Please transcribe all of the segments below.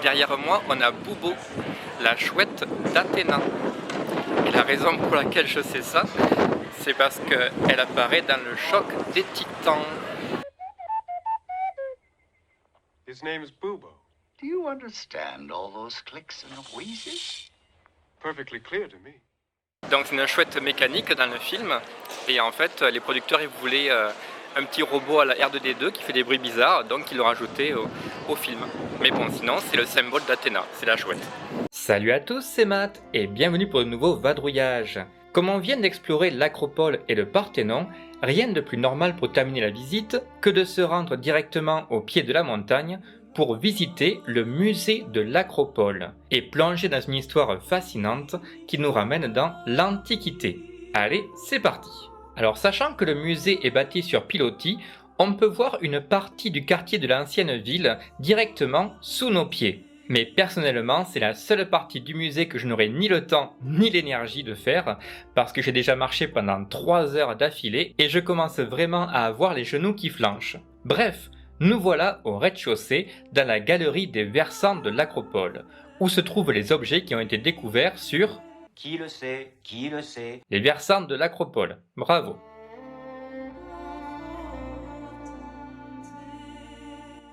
Derrière moi, on a Bubo, la chouette d'Athéna. Et la raison pour laquelle je sais ça, c'est parce qu'elle apparaît dans le choc des titans. His name is Bubo. Do you understand all those clicks and wheezes? Perfectly clear to me. Donc c'est une chouette mécanique dans le film. Et en fait, les producteurs ils voulaient un petit robot à la R2D2 qui fait des bruits bizarres, donc ils l'ont rajouté au film. Mais bon, sinon c'est le symbole d'Athéna, c'est la chouette. Salut à tous, c'est Matt et bienvenue pour de nouveau vadrouillage. Comme on vient d'explorer l'Acropole et le Parthénon, rien de plus normal pour terminer la visite que de se rendre directement au pied de la montagne pour visiter le musée de l'Acropole et plonger dans une histoire fascinante qui nous ramène dans l'Antiquité. Allez, c'est parti! Alors sachant que le musée est bâti sur pilotis, on peut voir une partie du quartier de l'ancienne ville directement sous nos pieds. Mais personnellement, c'est la seule partie du musée que je n'aurai ni le temps ni l'énergie de faire parce que j'ai déjà marché pendant 3 heures d'affilée et je commence vraiment à avoir les genoux qui flanchent. Bref, nous voilà au rez-de-chaussée dans la galerie des versants de l'Acropole où se trouvent les objets qui ont été découverts sur... Qui le sait? Qui le sait? Les versants de l'Acropole. Bravo.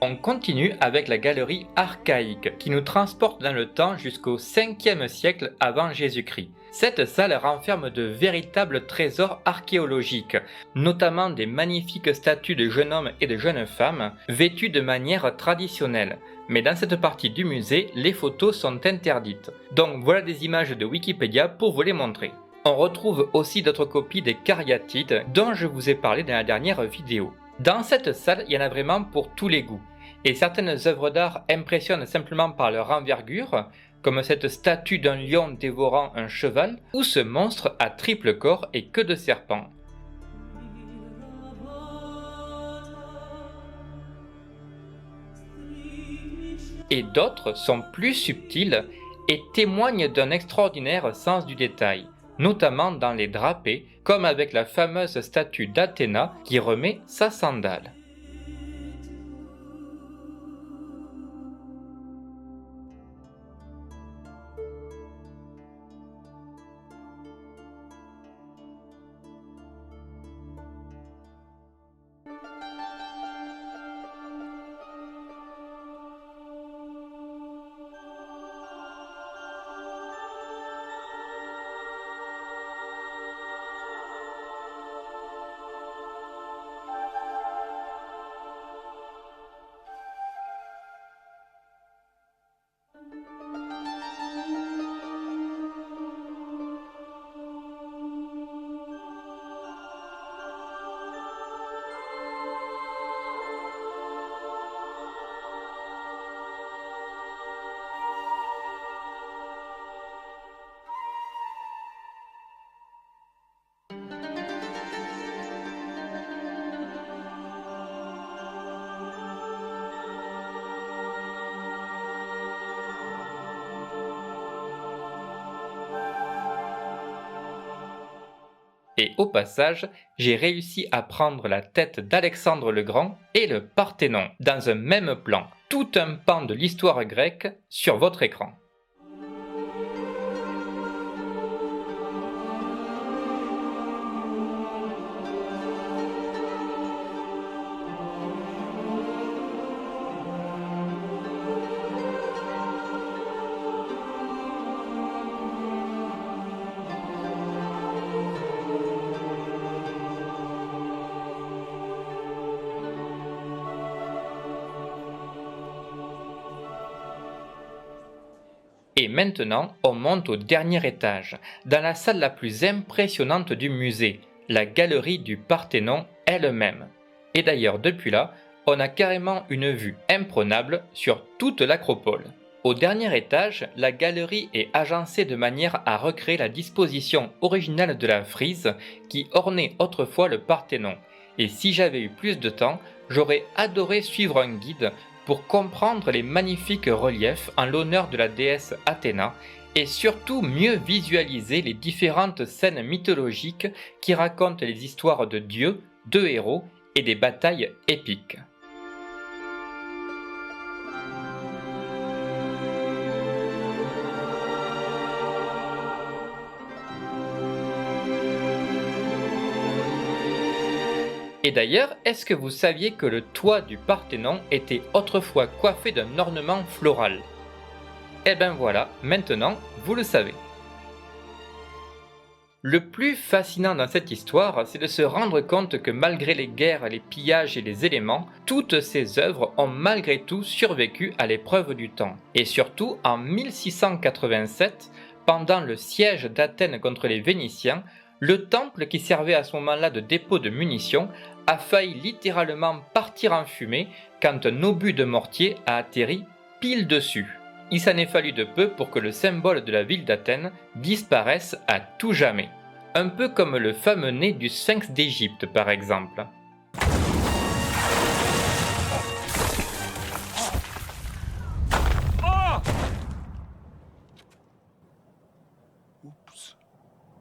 On continue avec la galerie archaïque qui nous transporte dans le temps jusqu'au 5e siècle avant Jésus-Christ. Cette salle renferme de véritables trésors archéologiques, notamment des magnifiques statues de jeunes hommes et de jeunes femmes vêtus de manière traditionnelle. Mais dans cette partie du musée, les photos sont interdites. Donc voilà des images de Wikipédia pour vous les montrer. On retrouve aussi d'autres copies des cariatides dont je vous ai parlé dans la dernière vidéo. Dans cette salle, il y en a vraiment pour tous les goûts. Et certaines œuvres d'art impressionnent simplement par leur envergure, comme cette statue d'un lion dévorant un cheval, ou ce monstre à triple corps et queue de serpent. Et d'autres sont plus subtiles et témoignent d'un extraordinaire sens du détail, notamment dans les drapés, comme avec la fameuse statue d'Athéna qui remet sa sandale. Et au passage, j'ai réussi à prendre la tête d'Alexandre le Grand et le Parthénon dans un même plan, tout un pan de l'histoire grecque sur votre écran. Et maintenant, on monte au dernier étage, dans la salle la plus impressionnante du musée, la galerie du Parthénon elle-même. Et d'ailleurs, depuis là, on a carrément une vue imprenable sur toute l'Acropole. Au dernier étage, la galerie est agencée de manière à recréer la disposition originale de la frise qui ornait autrefois le Parthénon. Et si j'avais eu plus de temps, j'aurais adoré suivre un guide pour comprendre les magnifiques reliefs en l'honneur de la déesse Athéna et surtout mieux visualiser les différentes scènes mythologiques qui racontent les histoires de dieux, de héros et des batailles épiques. Et d'ailleurs, est-ce que vous saviez que le toit du Parthénon était autrefois coiffé d'un ornement floral? Eh ben voilà, maintenant vous le savez. Le plus fascinant dans cette histoire, c'est de se rendre compte que malgré les guerres, les pillages et les éléments, toutes ces œuvres ont malgré tout survécu à l'épreuve du temps. Et surtout, en 1687, pendant le siège d'Athènes contre les Vénitiens, le temple qui servait à ce moment-là de dépôt de munitions a failli littéralement partir en fumée quand un obus de mortier a atterri pile dessus. Il s'en est fallu de peu pour que le symbole de la ville d'Athènes disparaisse à tout jamais. Un peu comme le fameux nez du sphinx d'Égypte par exemple.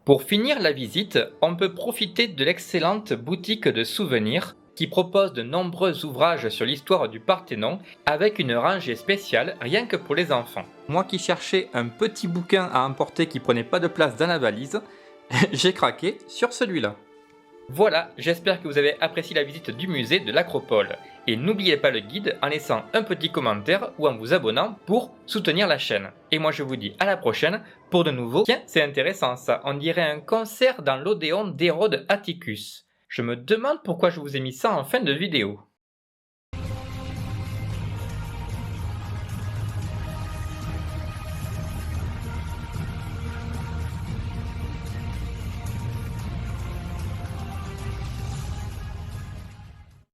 Pour finir la visite, on peut profiter de l'excellente boutique de souvenirs qui propose de nombreux ouvrages sur l'histoire du Parthénon avec une rangée spéciale rien que pour les enfants. Moi qui cherchais un petit bouquin à emporter qui prenait pas de place dans la valise, j'ai craqué sur celui-là. Voilà, j'espère que vous avez apprécié la visite du musée de l'Acropole. Et n'oubliez pas le guide en laissant un petit commentaire ou en vous abonnant pour soutenir la chaîne. Et moi je vous dis à la prochaine pour de nouveaux... Tiens, c'est intéressant ça, on dirait un concert dans l'Odéon d'Hérode Atticus. Je me demande pourquoi je vous ai mis ça en fin de vidéo.